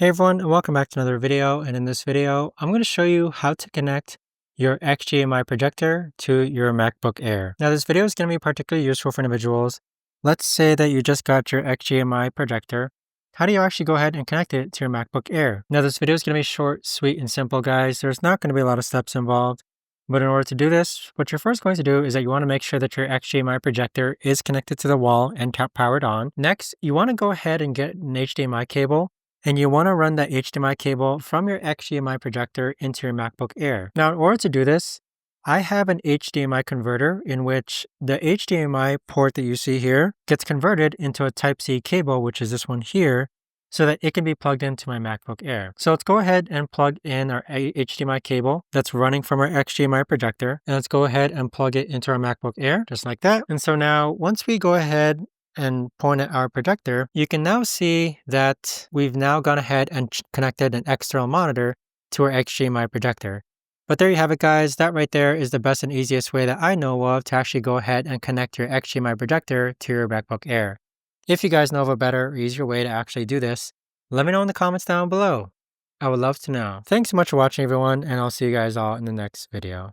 Hey everyone, and welcome back to another video. And in this video, I'm going to show you how to connect your XGIMI projector to your MacBook Air. Now, this video is going to be particularly useful for individuals. Let's say that you just got your XGIMI projector. How do you actually go ahead and connect it to your MacBook Air? Now, this video is going to be short, sweet, and simple, guys. There's not going to be a lot of steps involved. But in order to do this, what you're first going to do is that you want to make sure that your XGIMI projector is connected to the wall and powered on. Next, you want to go ahead and get an HDMI cable. And you want to run that HDMI cable from your XGIMI projector into your MacBook Air. Now, in order to do this, I have an HDMI converter in which the HDMI port that you see here gets converted into a Type-C cable, which is this one here, so that it can be plugged into my MacBook Air. So let's go ahead and plug in our HDMI cable that's running from our XGIMI projector. And let's go ahead and plug it into our MacBook Air, just like that. And so now, once we go ahead and point at our projector, you can now see that we've now gone ahead and connected an external monitor to our XGIMI projector. But there you have it, guys. That right there is the best and easiest way that I know of to actually go ahead and connect your XGIMI projector to your MacBook Air. If you guys know of a better or easier way to actually do this, let me know in the comments down below. I would love to know. Thanks so much for watching, everyone, and I'll see you guys all in the next video.